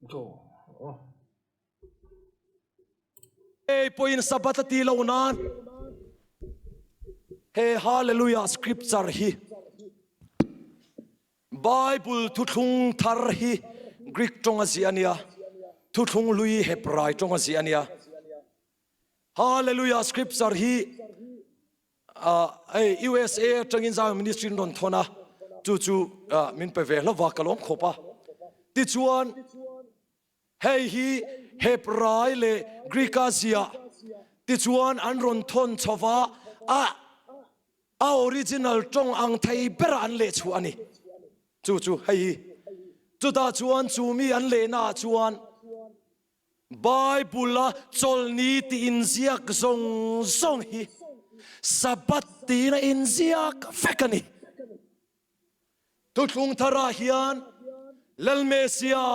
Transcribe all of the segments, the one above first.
Go. Hey, point sabatati launan. Hey, hallelujah, scripture hi. Bible tutung thar hi. Greek tonga ziania. Tutung lui Hebrai tonga ziania. Hallelujah, scripture hi. USA tangin za ministry non thona. Chu min pe ve la wakalong khopa. Ti chuan hey hi Hebrai le Greekazia. Ti chuan an ron thon chawa a original tong ang thai ber an le chu ani. Chu hey chu ta chuan chu mi an le na chuan Bible la chol ni ti in ziak zong hi sabat ti na in ziak fekani. Tutlung thara hian lal mesia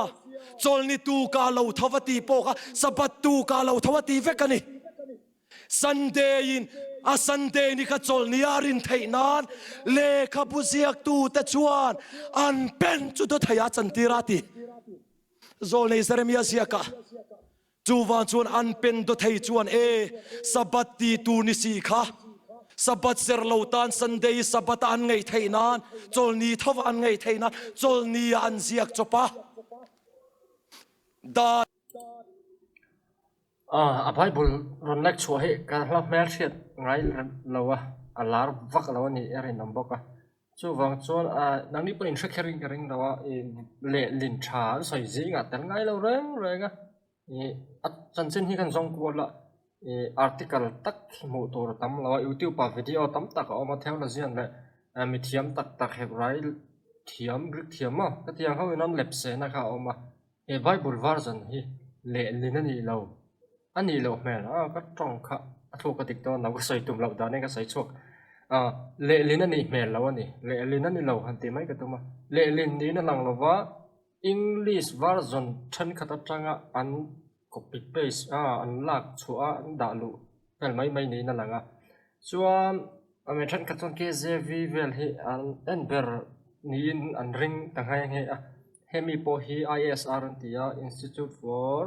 chol ni tu ka lo thawati po ka sabat tu ka lo thawati vekani. Sunday in a Sunday ni ka chol ni arin thainan le khabuziak tu ta chuan an pen chu to thaya chantirati zol nei Jeremia siaka chuwan chuan an pen do thei chuan sabat ti tu ni si kha sabat ser lautan Sunday sabat an ngei thainan chol ni thaw an ngei thainan chol ni an ziak chopa da A Bible ron lek chua he ka la mer siat ngai lawa a lar vak lawa ni erin namboka chu wang chuan nang ni punin shakering kering lawa le lin tha soi zinga tel ngai lo renga chan chen hi kan zong ko la article tak mu tur tam lawa YouTube pa video tam tak oma theo la zian le mi thiam tak hebrai thiam Greek thiam ma ka tiang ho non lep se na kha oma Bible version hi le linani lo ani lo mel ka tong kha athu ka tik to na ko sai tum lo da ne ka sai chok le lin ani mel lo ani le lin ani lo han ti mai ka tuma le lin ni na lang lo wa English version than khata tanga an copy paste an lak chua an da lu pel mai ni na langa chuan ame than ka chon KJV vel hi an ber ni in an ring tang hai he hemi po hi ISR an tia Institute for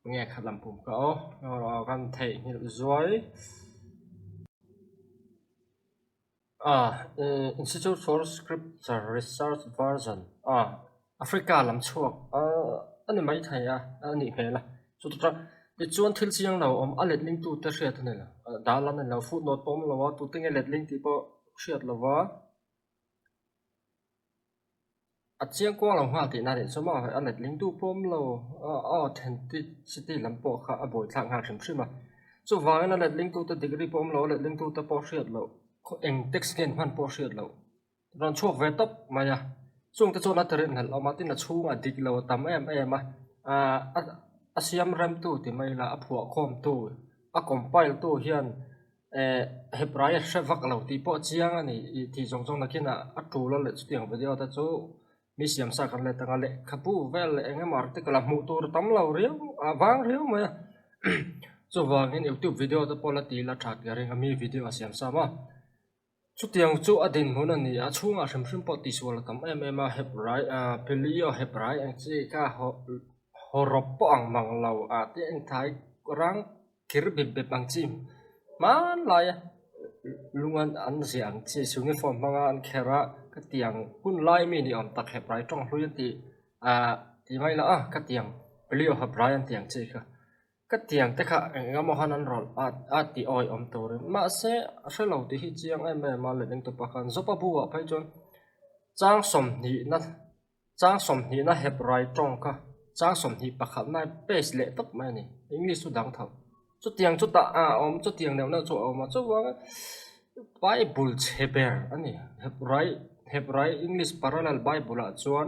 nghe khát làm phùm cỡ kan thầy như rồi Institute for Scripture Research Version Africa làm chuộc anh mấy thầy anh về là chút chút cái chuan thil chiang nào alet link tu ta share thế này là đã làm nên là footnote pom là tu tiếng alet link thì có share là vợ chiang quang lòng hoa thì nãy số mà anh lệch lính tu pom lo authenticity làm bộ khá bồi thang hàng sớm mà số vài anh lệch lính tu ta degree pom lo lệch lính tu ta po shit lo en text gen han po shit lo ron chuộc về tóc mà ya chung ta cho nó terem hal lo mà tin là chung dik lo tam em asiam ram tu thì mai là apua com tu compile tu hian Hebrai sẽ vak lo thì po chiang ani thì trong là kia na atu lo lệch tiếng video ta cho misiam sa kan le tanga le khapu vel engam article la mu tur tam lo riu awang riu ma so wang in YouTube video ta polati la thak yaring ami video asiam sa ma chu tiang chu adin hun ani a chunga shrim po ti swal tam em Hebrai pelio Hebrai ang chi ka horop po ang mang lo ti ang thai rang kirbe be bang chim man la ya lungan an siang chi sungi form manga an khera cái tiếng hun lai mi ni om tak Hebrai trong hlui ti mai la cái tiếng pelio Hebrai an tiếng chi kha cái tiếng te kha ngam han an rol ti oi om to ma se lo ti hi chiang em ma le ning to pa khan zopa bu a phai chon chang som ni na Hebrai trong kha chang som ni pa khat na page le top mai ni English su dang thau chu tiếng chu ta om chu tiếng neu na chu om chu wa Bible cheber ani Hebrai English parallel Bible chuan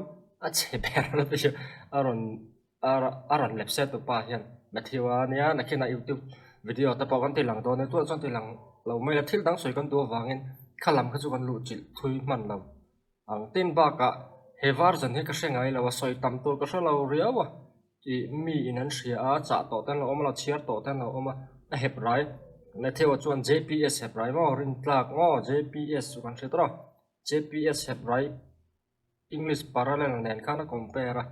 cheber la pe aron website to pa hian Matthew ania na khena YouTube video ta pawan te lang do ne tu chon te lang lo mai la thil dang soi kan do wangin khalam kha chu kan lu chil thui man lo ang tin ba ka hevar jan he ka sengai la wa soi tam to ka lo riawa ti mi inan sia cha to tan lo om la chiar to tan lo om Hebrai na theo chuan JPS Hebrai mo rin tlak ngo JPS kan se tro JPS Hebrai English parallel nen kana compare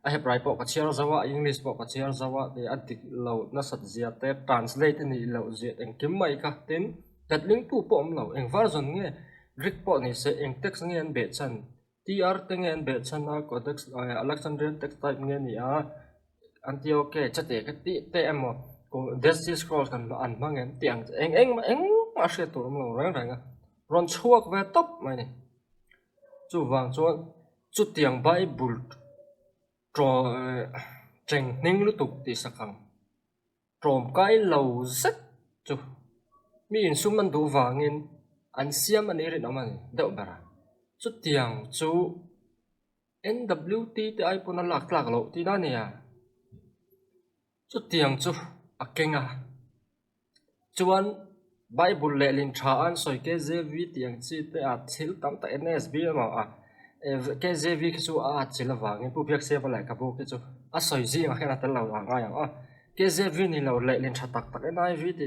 a he prai po ka chiar zawa English po ka chiar zawa de adik lo na sat zia te translate ni lo zia eng kim mai ka tin dat link tu po lo eng version nge Greek po ni se eng text nge an be chan tr te nge an be chan a codex Alexandrian text type nge ni a Antioch chate ka ti te emo ko Dead Sea Scrolls kan an mangen tiang eng ma she tu lo rang rang a ron chuak ve top mai ni chu wang chuan chu tiang Bible trò tranh ninh lúc tục thì sắc hằng trộm cái lầu rất chú mi in sum man đủ vàng in anh xiêm anh ấy nó mà đậu bà chút tiền chú NWT thì ai cũng lạc lạc lộ thì đó nè chút tiền chú à kinh à chú anh Bible lệ linh trả anh soi cái gì vì tiền chi thì à thiếu tắm tại NSB mà à cái gì vì cái chú à chỉ là vàng cái việc xem lại cái bộ cái chú à soi gì mà cái là tên là vàng ai à cái gì vì ni lâu lệ linh trả tắc tắc cái vì thì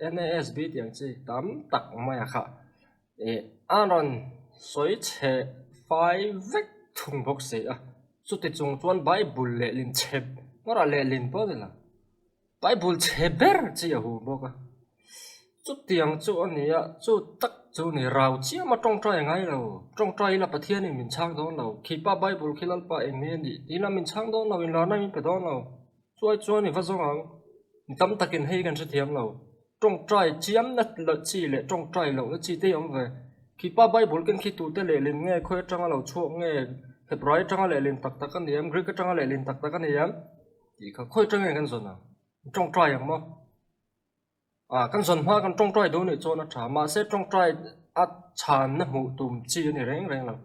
NSB tiền chi tắm tắc mà à khá anh soi chế phải vết thùng bốc xí à chú thì chúng tuan Bible lệ linh chế mà là lệ linh bao nhiêu là Bible chế bер chỉ à hồ bốc à chút tiền chú anh ấy chú tắc chú này rào chia mà trong trai ngay đâu trong trai là bát thiên này mình sang đó đâu khi pa Bible khi là pa em này đi là mình sang đó đâu mình làm này mình phải đó đâu chú này phát xong không tấm tắc kiến hayกันsẽ thiam đâu trong trai chiếm đất lợi chi lệ trong trai lậu nó chi tiêu ông về khi pa Bible cái khi tụt lệ lên nghe khơi trong lậu chuộng nghe Hebrew trong lệ lên tắc tắc cái này em Greek trong lệ lên tắc tắc cái này em thì khơi trong nghe cái gì nào trong trai không mà căn dân hoa căn trong trai đâu này cho nó trả mà sẽ trong trai chán nó mù tùm chi này rèn rèn lắm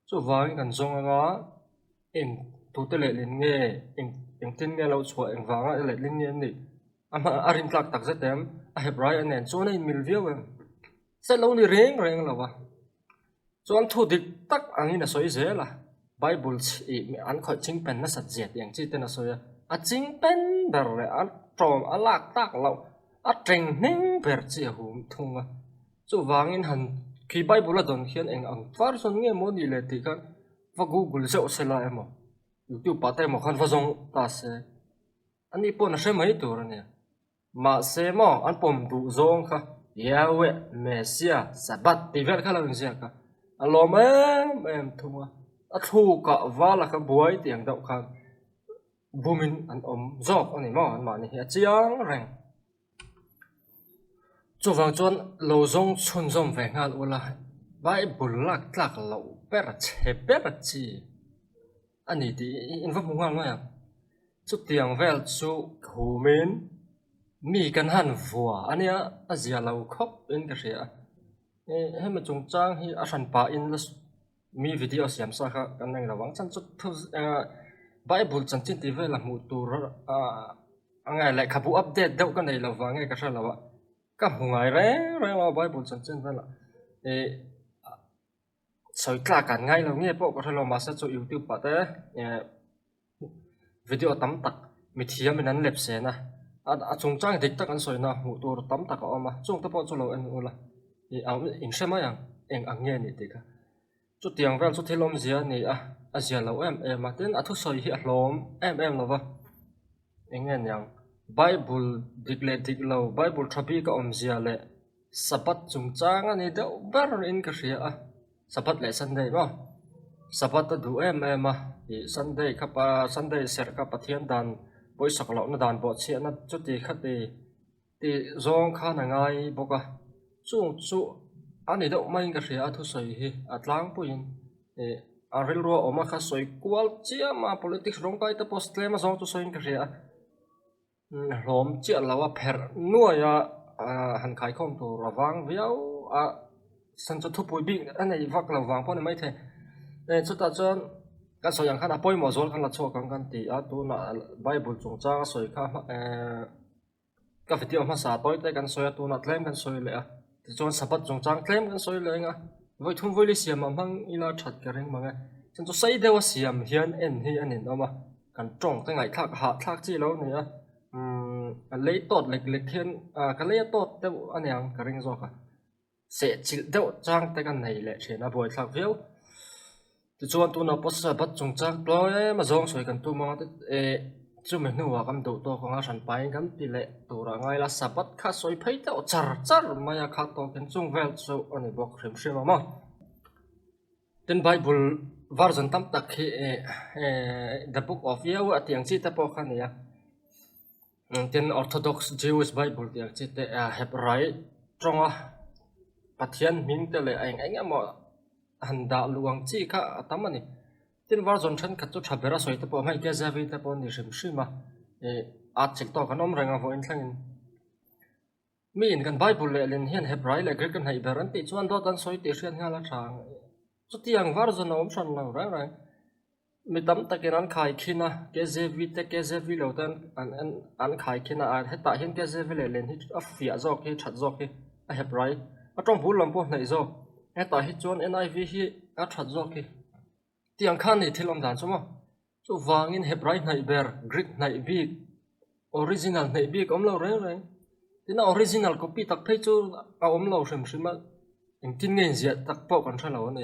cho vài căn dân ngó em tụt lệ lên nghe em tin nghe lâu chuột em vàng lệ lên nghe này mà arim plak tắc rất em Hebrew anh em cho này mil view em sẽ lâu này rèn rèn là vậy cho anh thu được tắc anh ấy là soi dễ là Bible chỉ anh khỏi chính pen nó sạch dẹtอย่างchi tên là soi chính pen bờ rồi anh trộm anh lạc tắc lâu tranh ninh bẹt chỉ hùng thùng à chú vàng in hẳn khi Bible là đồn khiên anh ang phát son nghe món gì lệ thì kan và Google dạo sẽ lại em YouTube bắt em kan phát dòng ta sẽ anh đi pon sẽ mấy tuổi nè mà sẽ mà anh pom đủ dòng kha Yahweh Messiah Sabbat thì vậy khá là gì cả anh lo em thùng à thu cả và là cái buổi tiếng đậu kan bumin anh dọc anh mà này chiang rèn chú vàng chuan lâu zong chun zong về ngal ula Bible lak tlak lâu per che per chi anh đi in vấp ngal mà chú tiếng vel chú hồ men mi kan han vua anh ya azia lâu khop in cái gì hem mà chung trang hi asan pa in mi video siam sa kha kan nang rawang chan chú thu Bible chan chin ti vel la mu tu angai lại khabu update deuh kan nei lo wa ngai ka sa lawa các ngày rẽ mà Bible chân chân vậy là soi cả cả ngay là nghe bộ có thể là mà sẽ cho YouTube bắt đấy video tắm tắc mình thiam mình ăn lẹp xe na chúng trang thích tắc ăn soi na một tổ tắm tắc ở mà chúng ta bỏ cho lâu ăn ula thì áo in xem mà anh ăn nghe này thì cả chút tiền về chút thêm lom gì này gì lâu em mà tên thu soi hiện lom em là vậy anh nghe nhàng Bible dikle lâu Bible thapi ka omzia le Sabbat chung changa ni deuh ber in ka ria Sabbat le Sunday ma Sabbat du em Sunday khapa Sunday ser ka pathian dan poi saklo na dan bo che na chuti khati ti zong kha na ngai boka chu ani deuh mai ka ria thu soi hi atlang puin aril ro oma kha soi kwal chia ma politics rong kai ta post le ma zong tu soi ka ria lom chia lawa pher nuaya han khai khom tu rawang viau san chu thu pui bi anei vak lawang pon mai the chu ta chon kan so yang khan apoi mo zol khan la cho kan ti tu na Bible chung cha soi kha ka video ma sa toi te kan soi tu na tlem kan soi le ti chon sabat chung chang tlem kan soi le nga voi thum voi le siam mang ila that ka reng manga chan chu sai dewa siam hian en hi anin ama kan tong ta ngai thak ha thak chi lo ni lấy tốt lịch thiên cái lấy tốt đâu anh em cái rinh rồi cả sẽ chỉ đâu trang tay cái này lại chỉ là buổi thạc phiếu ti chuan tu na posa bat chung chak ploi ma zong soi kan tu ma chu me nu wa kam do to khonga san pai kan ti le tu ra ngai la sabat kha soi phei ta char char maya kha to kan chung vel chu ani bok rim shim ma ten bible version tam tak hi the book of Yau atiang chi ta po khan ya ten orthodox Jewish bible tiang chi te Hebrai tronga pathian ming te le anh amo handa luang chi kha atamani tin version than kha chu thabera soi ta po mai ke javi ta po ni rim shima a chek to kanom ranga vo in thlangin mi in kan bible le len hian Hebrai le Greek kan hai beran ti chuan do tan soi ti hrian nga la thang chu tiang version om san lo ra mi tam takin an khai khina KJV te KJV lo tan an khai khina a heta hian KJV le len hi a fia zok hi that zok hi a Hebrai a tong bul lam po nei zo heta hi chuan NIV hi a that zok hi tiang khan ni thilom dan chuma chu wangin Hebrai nei ber Greek nei bi original nei bi om lo re tina original copy tak phei chu a om lo shem shima in tin nge zia tak po kan thalo ni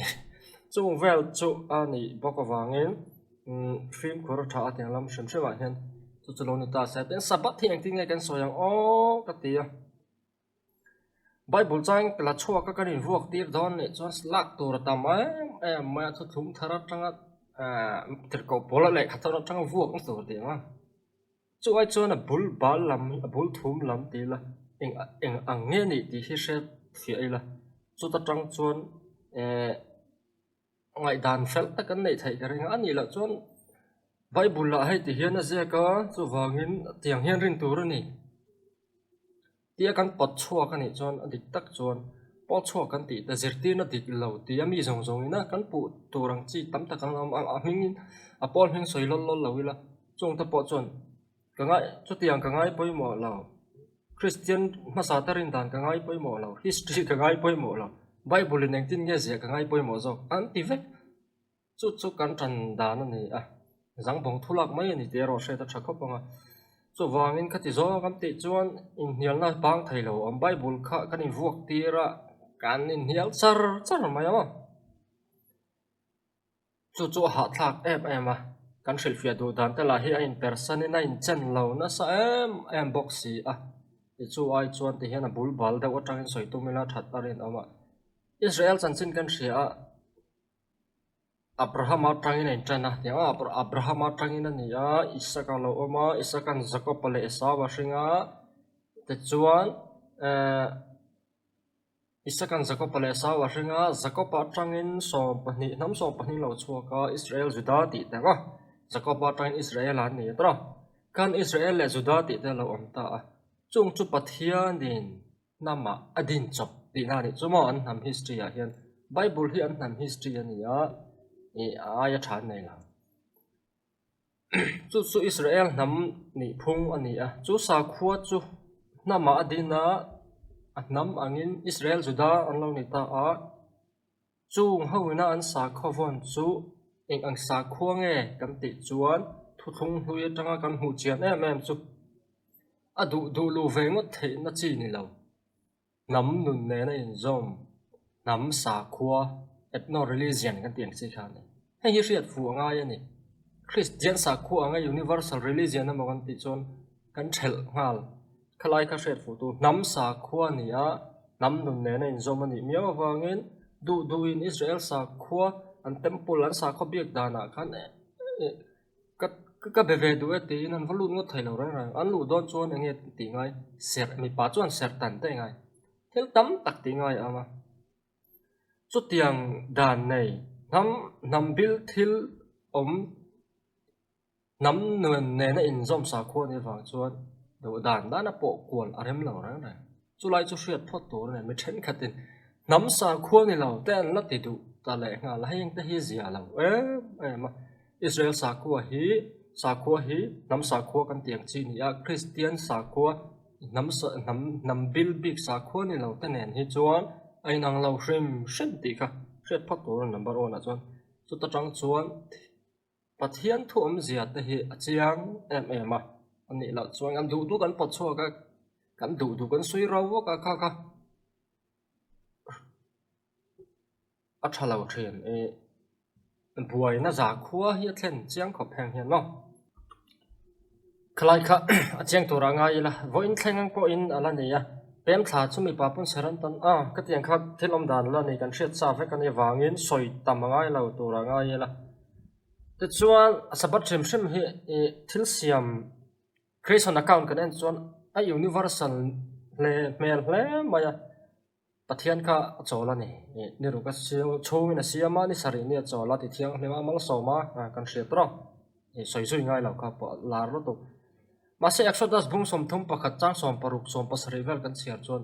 chu vel chu ani bok wangin film khor tha ateng lam shem shewa hian chu chaloni ta sa ten sabat thi ang tin nge kan soyang o ka tia Bible chang la chhuwa ka kan vuak tir don ni chuan slak tur ta ma thu thum thara tanga tir ko pola le khathara tanga vuak ang tur ti ma chu ai chuan a bul bal lam a bul thum lam ti la eng ang nge ni ti hi she fi ai la chu ta tang chuan ngai dan fel ta kan nei thai ka ring ani la chuan Bible la hai ti hian a zeka chu wangin tiang hian rin tur ni tia kan pot chhuwa kan ni chuan adik tak chuan pot chhuwa kan ti ta zirti na dik lo ti ami zong zong ina kan pu turang chi tam ta kan a hmingin a pol hming soi lol lol lo ila chung ta po chuan kangai chu tiang kangai poimo lo Christian masa tarin dan kangai poimo lo history kangai poimo lo Bible in tin nge zia kangai poimo zo anti vek chu kan tan dan ni a zang bong thulak mai ni te ro she ta thakopanga chu wangin khati zo kam ti chuan in hial na bang thai lo am Bible kha kan in vuak tira kan in hial char mai ama chu ha thak em kan selfie do dan ta la hi in person in in chen lo na sa em boxi a ti chu ai chuan ti hian a bul bal da watang in soi tu mela that arin ama Israel chanchin kan ria Abraham atangin in chana tiang Abraham atangin ani a Isaac lo oma Isaac an Jacob le Esau washinga te chuan Isaac an Jacob le Esau washinga Jacob atangin som pani nam som pani lo chuaka Israel Judah ti tanga Jacob atangin Israel an ni tra kan Israel le Judah ti te lo omta a chung chu pathian din nama adin chop ti na ni chuma an nam history a hian Bible hi an nam history ani a aya than nei la chu Israel nam ni phung ani a chu sa khuwa chu nama adina nam angin Israel Judah an lo ni ta a chung hoina an sa khowon chu ang sa khuange kan ti chuan thu thung hlui atanga kan hu chian em chu a du lu vengot the na chi ni lo nam nun ne na in zom nam sa khua ethno religion kan tiang chi khan hei hi riat fu anga ya ni Christian sa khu anga universal religion ma kan ti chon kan thel ngal khalai ka riat fu tu nam sa khua ni a nam nun ne na in zom ani miaw wangin du in Israel sa khua an temple an sa kho biak dana khan ka beve du ti nan valut ngo thailo ra an lu don chon ange ti ngai ser mi pa chon ser tan te ngai thel tam tak ti ngai ama chu tiang dan nei nam bil thil om nam nuan ne na in zom sa kho ni wang chuan do dan da na po kwal arem lo ra na chu lai chu hriat phot tur ne mi then khatin nam sa kho ni lo ten la ti du ta le nga la heng te hi zia lo ma Israel sa kho hi nam sa kho kan tiang chi ni a Christian sa kho nam bil big sa kho ni lo ta nen hi chuan ai nang lo hrim ti kha hriat phot tur number 1 a chuan chu ta tang chuan pathian thu om zia te hi achiang em a ani la chuan an du kan pot chho ka kan du kan sui ro ka kha a thalo then buổi nó giả khua hiết lên chiang khop hang hiền nó khai khá chiang tu ra ngay là với in thang có in là này à bém thà chúng mình bảo seran tan cái tiếng khác thiên ông đàn là này cần siết sa phải cần vàng in soi tầm ngay là tu ra ngay là thế chuan sabat trim sim hi thil siam creation account kan en chuan a universal le mail le maya pathian kha chola ni ni ru ka chhung na siama ni sari ni chola ti thiang hlema mal soma kan hriat ro soi soi ngai lo ka pa lar ro tu mase exodus bung som thum pakhat chang som paruk som pasari vel kan siar chuan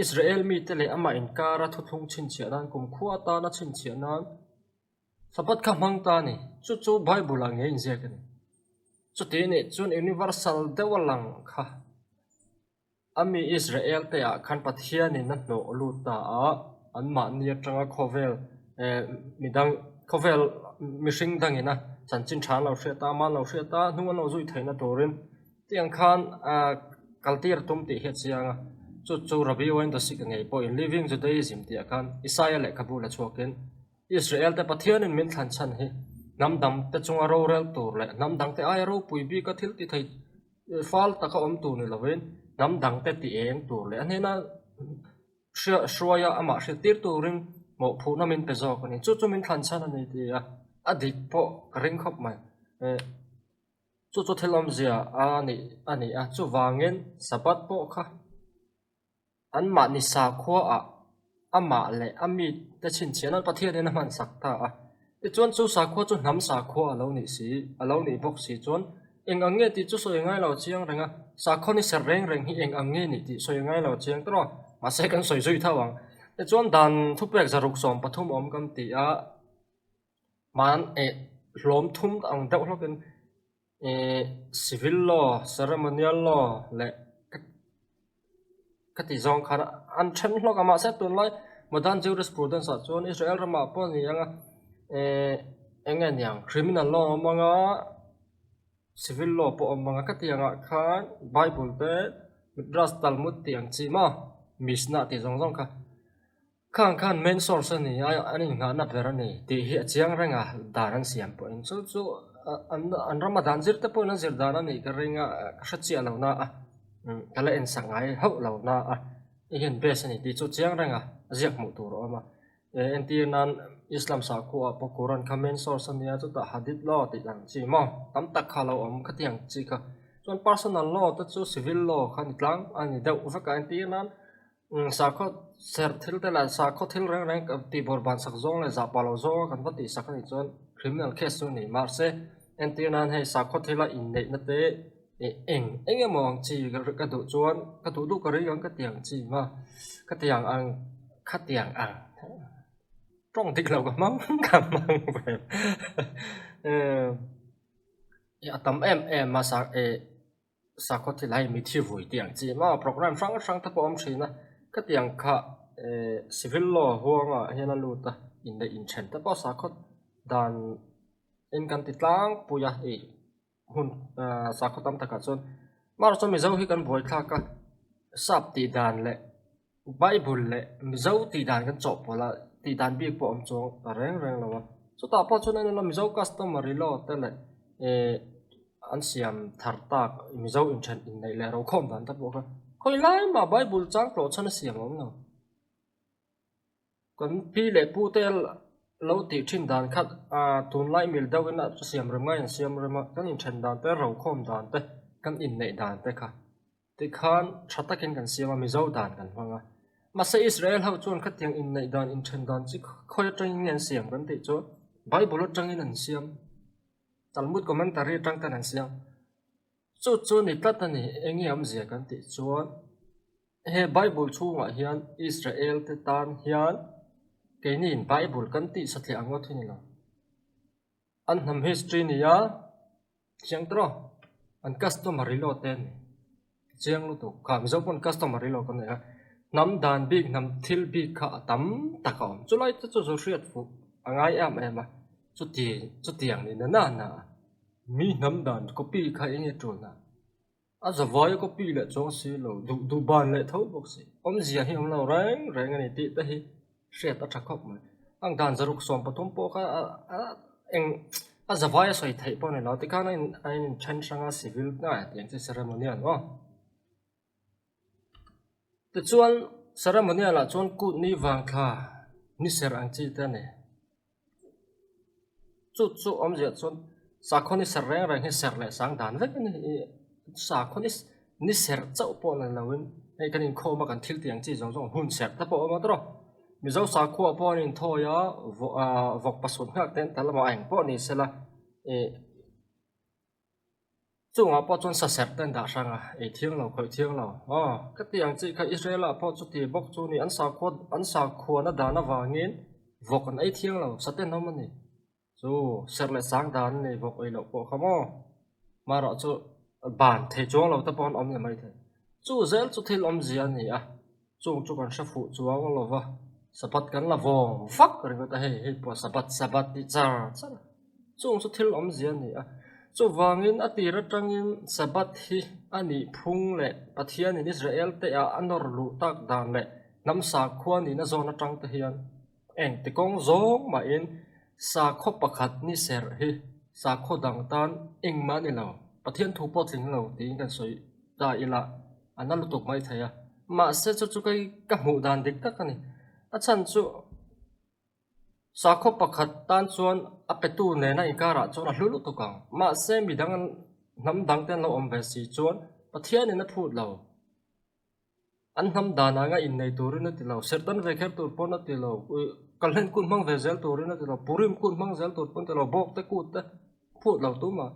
Israel mi te le ama inkara thuthung chin chia nan kum khuwa ta na chin chia nan sabat kha mang ta ni chu bible ang nge inje kan chu te ni chun universal dewalang kha ami Israel te a khan pathian ni na no lu ta a an ma ni atanga khovel midang khovel mishing dangina chanchin than lo hre ta ma lo hre ta nuan lo zui thaina torin tiang khan kaltir tum ti he chianga chu rabi wen da sik ngei po in living judaism ti khan isaiah le kabula choken Israel te pathian in min than chan hi namdam te chunga ro rel tur le namdang te ai ro pui bi ka thil ti thai fal ta ka om tu ni loven namdang te ti eng tur le anena shroya ama hre tir turin mo phu na min pe zo ko ni chu min than chan ani ti a adik po ring khop mai chu thelom zia ani a chu wangen sabat po kha an ma ni sa khwa a ama le ami te chin chian an pathian in man sakta a ti chuan chu sa khwa chu nam sa khwa alo ni bok si chuan eng ange ti chu soi ngai lo chiang renga sa kho ni ser reng hi eng ange ni ti soi ngai lo chiang tro ma se kan soi soi thawang ti chuan dan thupek zaruk som pathum om kam ti a man hlom thum ang deuh hlokin civil law ceremonial law le cái tỷ dòng khá ăn chân lo cả mà sẽ tuần lại một đàn jurisprudence ở chỗ Israel ra mà bao nhiêu anh nghe nhàng criminal law mà ngã civil law bộ mà ngã cái tiếng ngã khá Bible thế Midrash Talmud tiếng chi mà Mishnah tỷ dòng khá khang main source này anh ngã nạp về này thì hiện chiang ra ngã đàn xiêm bộ anh số anh Ramadan zir te po na zir đàn này cái ringa khát chia lâu na cái lẽ anh sang ai hậu lâu na hiện base này thì chút chiang rằng giặc một tổ rồi mà anh tiên nan Islam sa ko po Quran comment source này chút ta hadith law thì làm gì mà tắm tắc khá lâu cái tiếng gì cả chọn personal law tất số civil law khá nít lang anh đâu phải cái anh tiên nan sa ko ser thil te la sa ko thil rang ti bor ban sak zong le za palo zo kan pati sak ni chon criminal case ni mar se anh tiên nan hay sa ko thila in nei na te anh em mong chỉ cái tụ chuan cái tụ du cái riêng cái tiếng chỉ mà cái tiếng ăn trong tích lâu cái mắm cảm mang về tấm em mà sa có thể lại mình thiếu vui tiếng chỉ mà program sang tập om chỉ na cái tiếng cả civil law hoa mà hiện là luôn ta in the intent tập sa có dan in kan titlang puya hun sa ko tam taka chon mar so mi zo hi kan boi thla ka sap ti dan le bible le mi zo ti dan kan chop pola ti dan bi po om chong reng lo so ta pa chon an lo mi zo customary law te le an siam thar tak mi zo in chen in nei le ro khom dan ta po ka khoi lai ma bible chang pro chan siam om no kan pi le pu tel lâu ti thin dan khat tun lai mil dau na siam ram ngai siam ram kan in than dan te ro khom dan te kan in nei dan te kha ti khan thatakin kan siam mi zo dan kan hanga ma se Israel hau chon khat yang in nei dan in than dan chi khoi tang ngen siam kan ti chu Bible tang in an siam Talmud commentary tang tan an siam chu ni tat ani engi am zia kan ti chuan he Bible chunga hian Israel te tan hian cái nhìn Bible kan ti sát liang ngot hin lo an nam history ni ya chiang tro an customary law ten chiang lu tu kam zo kon customary law kon ya nam dan big nam thil big kha tam takom chulai chu riat fu angai em chu tiang ni na mi nam dan copy kha ni tu na a za vai copy le chong si lo du ban le thau bok si om zia hi om lo reng ani ti ta hi sẽ ta chắc khóc mà anh đàn zaruk som pathum po ka anh giờ vai soi thấy bọn này nó thì cái này anh chân sang civil này tiếng chỉ ceremonial thì chuan ceremonial là chuan cút ni vàng kha ni ser ang chi ta này chút ông giật chuan sa con ni ser reng reng hi ser lại sáng đàn vết cái này sa con ni ser chậu bọn này là win hay cái này khô mà cần thiếu tiếng chỉ giống giống hun ser ta bọn mà đó mi zo sa khu bọn này thôi á vọc pasut khác tên ta là mà ảnh bọn này sẽ là chúng họ bao chọn sát sát tên đã sang thiêng lâu khởi thiêng lâu cái tiếng chỉ cái Israel là bao chút thì bốc chú này ăn sa khu nó đã nó vào nghiến vọc còn ấy thiêng lâu sát tên nó mà này chú sát lại sáng đàn này vọc ấy lâu bộ không mà rõ chú bản thể chuông lâu ta bọn ông nhà mấy thế chú dễ chú thấy ông gì anh này chú còn sát phụ chú ông lâu va sabat kan la vong fuck rồi ta hey po sabat đi char chú thấy ông gì anh này so wangin atira tangin sabat hi ani phung le pathian in Israel te anor lu tak dan le nam sa khwan ni na zona tang te hian eng te kong zong ma in sa kho pakhat ni ser hi sa kho dang tan eng ma ni lo pathian thu po thing lo ti kan soi ta ila anal tuk mai thaya ma se chu kai ka mu dan dik tak ani achan chu sa kho pakhat tan chuan apetu ne na ikara chuan a hlulu to kang ma se mi dang nam dang ten lo om ve si chuan pathian in a thut lo an nam dana nga in nei turin ti lo sertan ve kher tur pon ti lo kalhen kun mang ve zel turin ti lo purim kun mang zel tur pon ti lo bok te kut te phut lo tu ma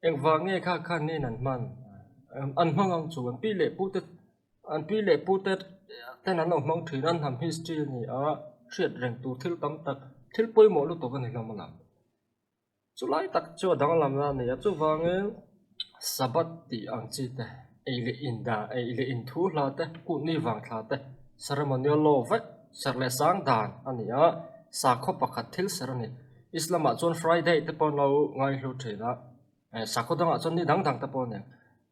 eng wa nge kha kha ne nan man an mang ang chu an pi le pu te ten an lo mang thrin an ham history ni triệt rèn tu thil tam tak thil poi mo lu to kan hilam lam chu lai tak chu dang lam na ne chu wange sabat ti ang chi te eile in thu la te ku ni wang thla te ceremonial law vek serle sang dan ania sa kho pakhat thil serani islama chon friday te pon lo ngai lu thela sa kho dang chon ni dang te pon ne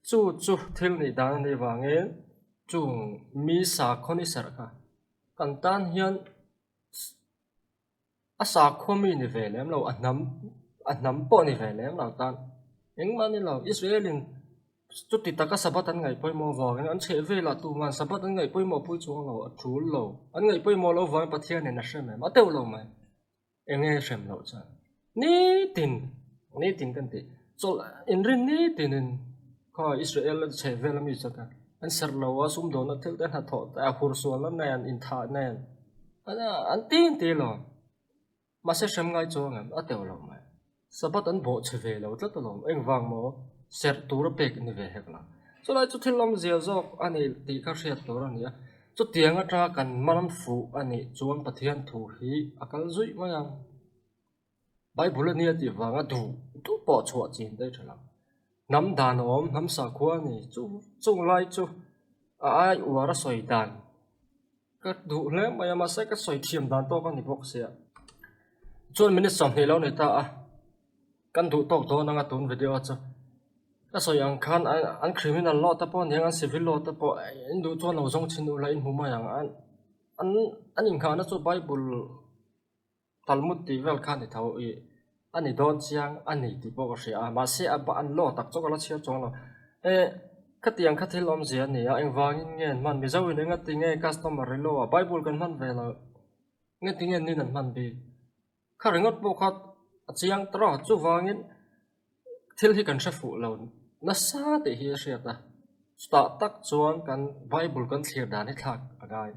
chu thil ni dan ni wange chu mi sa khoni ser ka kan tan hian asa khomi ni velem lo anam po ni velem lo tan engman ni lo Israelin chuti taka sabatan ngai poi mo wa an che vela tu man sabatan ngai poi mo pui chuang lo athul lo an ngai poi mo lo wa pathian ne na shem ma teu lo mai enge shem lo cha ni tin kan ti so in rin ni tinin kho Israel che vela mi cha ka an ser lo wa sum do na thil ta ha tho ta hur so la nan in tha nan an tin ti lo mà sẽ xem ngay cho ngắm ở tiểu lòng mà sao bắt anh bộ chơi về lâu rất là lòng anh vàng mò xét tu ra bẹt như vậy hết là cho lại chút thiên long dẻo dọc anh ấy tí các xét tu ra nhỉ chút tiếng ở tra cần mà làm phụ anh ấy chuông bát thiên thủ hi akal duy mà yang Bible này thì vàng ở tu bỏ chuột chín đây thôi là nắm đàn ôm nắm sa khoa này chung lại chú ai uar soi đàn cái đủ lắm mà sẽ cái soi thiềm đàn to con thì bốc xe chuan minute som ni lo ni ta kan du tok do nanga tun video cha ka so yang khan an criminal law ta pon yang an civil law ta po in du chuan lo zong chin u la in huma yang an in khan chu bible talmud ti vel khan ni thau i ani don chiang ani ti po ka sia ma se a ba an law tak chok la chia chong lo khatiang khathil om zia ni a eng wangin ngen man mi zawi ne nga ti nge customary law bible kan man ve la nge ti ngen ni nan man bi khá ringot bộ khát chiang tro chu wangin thil hi kan shafu lo na sa te hi ria ta sta tak chuan kan bible kan thlir dan hi thak agai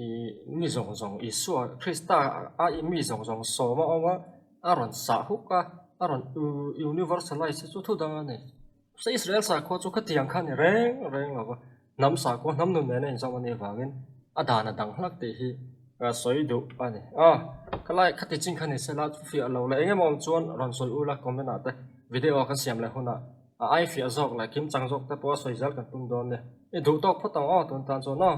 i mi zong i suwa krista i mi zong so ma oma aron sa huka aron universalize chu thu dang ani sa Israel sa kho chu khatiang khan ni reng lo nam sa ko nam nu ne ne zong ani wangin adana dang hlak te hi soi du ani kalai khati ching khani sela fi alo la engem om chuan ron soi ula comment ate video kan siam le huna ai fi azok la kim changjok ta po soi zal kan tum don ne e du tok photang ton tan cho no